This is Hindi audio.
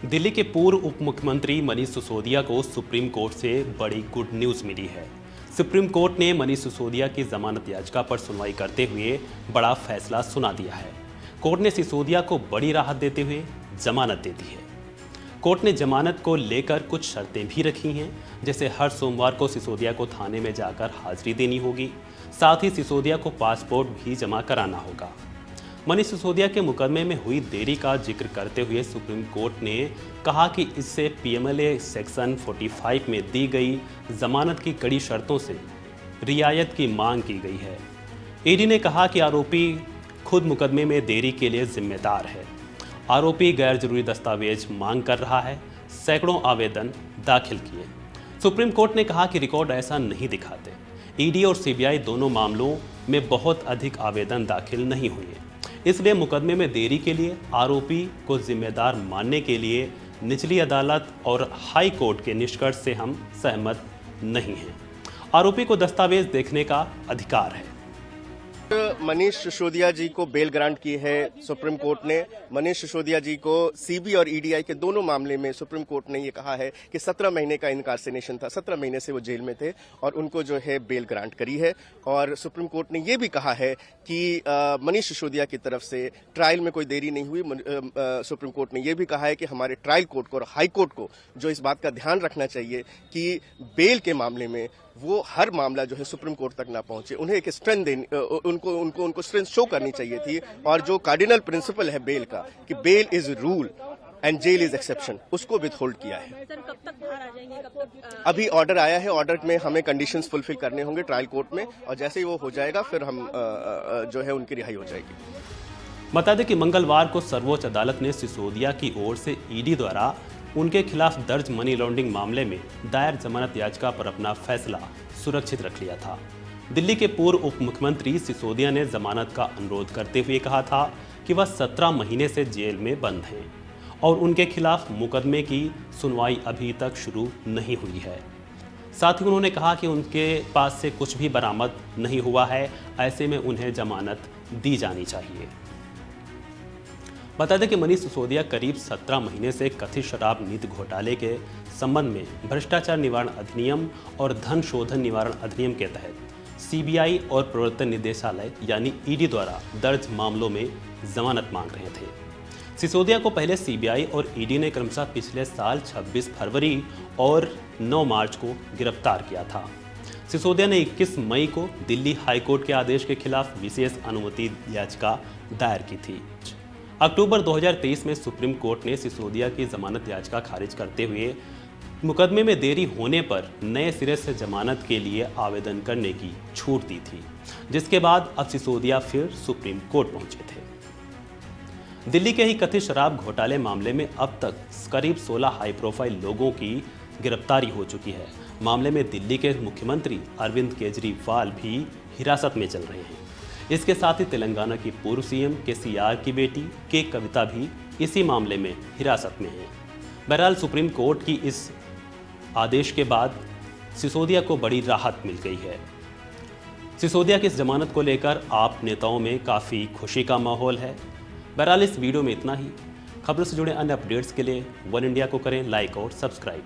दिल्ली के पूर्व उप मुख्यमंत्री मनीष सिसोदिया को सुप्रीम कोर्ट से बड़ी गुड न्यूज मिली है। सुप्रीम कोर्ट ने मनीष सिसोदिया की जमानत याचिका पर सुनवाई करते हुए बड़ा फैसला सुना दिया है। कोर्ट ने सिसोदिया को बड़ी राहत देते हुए जमानत दे दी है। कोर्ट ने जमानत को लेकर कुछ शर्तें भी रखी हैं, जैसे हर सोमवार को सिसोदिया को थाने में जाकर हाजिरी देनी होगी। साथ ही सिसोदिया को पासपोर्ट भी जमा कराना होगा। मनीष सिसोदिया के मुकदमे में हुई देरी का जिक्र करते हुए सुप्रीम कोर्ट ने कहा कि इससे पीएमएलए सेक्शन 45 में दी गई जमानत की कड़ी शर्तों से रियायत की मांग की गई है। ईडी ने कहा कि आरोपी खुद मुकदमे में देरी के लिए जिम्मेदार है। आरोपी गैर जरूरी दस्तावेज मांग कर रहा है। सैकड़ों आवेदन दाखिल किए। सुप्रीम कोर्ट ने कहा कि रिकॉर्ड ऐसा नहीं दिखाते। ईडी और सीबीआई दोनों मामलों में बहुत अधिक आवेदन दाखिल नहीं हुए, इसलिए मुकदमे में देरी के लिए आरोपी को जिम्मेदार मानने के लिए निचली अदालत और हाई कोर्ट के निष्कर्ष से हम सहमत नहीं हैं। आरोपी को दस्तावेज देखने का अधिकार है। मनीष सिसोदिया जी को बेल ग्रांट की है सुप्रीम कोर्ट ने। मनीष सिसोदिया जी को सीबी और ईडीआई के दोनों मामले में सुप्रीम कोर्ट ने ये कहा है कि 17 महीने का इनकार्सेनेशन था, 17 महीने से वो जेल में थे और उनको जो है बेल ग्रांट करी है। और सुप्रीम कोर्ट ने ये भी कहा है कि मनीष सिसोदिया की तरफ से ट्रायल में कोई देरी नहीं हुई। सुप्रीम कोर्ट ने ये भी कहा है कि हमारे ट्रायल कोर्ट को और हाई कोर्ट को जो इस बात का ध्यान रखना चाहिए कि बेल के मामले में वो हर मामला जो है सुप्रीम कोर्ट तक ना पहुंचे। उन्हें एक स्ट्रेंथ देनी, उनको स्ट्रेंथ शो करनी चाहिए थी। और जो कार्डिनल प्रिंसिपल है बेल का कि bail is rule and jail is exception, उसको विथहोल्ड किया है। सर, कब तक बाहर आ जाएंगे? कब तक? अभी ऑर्डर आया है। ऑर्डर में हमें कंडीशंस फुलफिल करने होंगे ट्रायल कोर्ट में, और जैसे ही वो हो जाएगा फिर हम जो है उनकी रिहाई हो जाएगी। बता दें कि मंगलवार को सर्वोच्च अदालत ने सिसोदिया की ओर से ईडी द्वारा उनके खिलाफ दर्ज मनी लॉन्ड्रिंग मामले में दायर जमानत याचिका पर अपना फैसला सुरक्षित रख लिया था। दिल्ली के पूर्व उप मुख्यमंत्री सिसोदिया ने जमानत का अनुरोध करते हुए कहा था कि वह 17 महीने से जेल में बंद हैं और उनके खिलाफ मुकदमे की सुनवाई अभी तक शुरू नहीं हुई है। साथ ही उन्होंने कहा कि उनके पास से कुछ भी बरामद नहीं हुआ है, ऐसे में उन्हें जमानत दी जानी चाहिए। बता दें कि मनीष सिसोदिया करीब 17 महीने से कथित शराब नीति घोटाले के संबंध में भ्रष्टाचार निवारण अधिनियम और धन शोधन निवारण अधिनियम के तहत सीबीआई और प्रवर्तन निदेशालय यानी ईडी द्वारा दर्ज मामलों में जमानत मांग रहे थे। सिसोदिया को पहले सीबीआई और ईडी ने क्रमशः पिछले साल 26 फरवरी और 9 मार्च को गिरफ्तार किया था। सिसोदिया ने 21 मई को दिल्ली हाईकोर्ट के आदेश के खिलाफ विशेष अनुमति याचिका दायर की थी। अक्टूबर 2023 में सुप्रीम कोर्ट ने सिसोदिया की जमानत याचिका खारिज करते हुए मुकदमे में देरी होने पर नए सिरे से जमानत के लिए आवेदन करने की छूट दी थी, जिसके बाद अब सिसोदिया फिर सुप्रीम कोर्ट पहुंचे थे। दिल्ली के ही कथित शराब घोटाले मामले में अब तक करीब 16 हाई प्रोफाइल लोगों की गिरफ्तारी हो चुकी है। मामले में दिल्ली के मुख्यमंत्री अरविंद केजरीवाल भी हिरासत में चल रहे हैं। इसके साथ ही तेलंगाना की पूर्व सीएम केसीआर की बेटी के कविता भी इसी मामले में हिरासत में है। बहरहाल सुप्रीम कोर्ट की इस आदेश के बाद सिसोदिया को बड़ी राहत मिल गई है। सिसोदिया की इस जमानत को लेकर आप नेताओं में काफ़ी खुशी का माहौल है। बहरहाल इस वीडियो में इतना ही। खबरों से जुड़े अन्य अपडेट्स के लिए वन इंडिया को करें लाइक और सब्सक्राइब।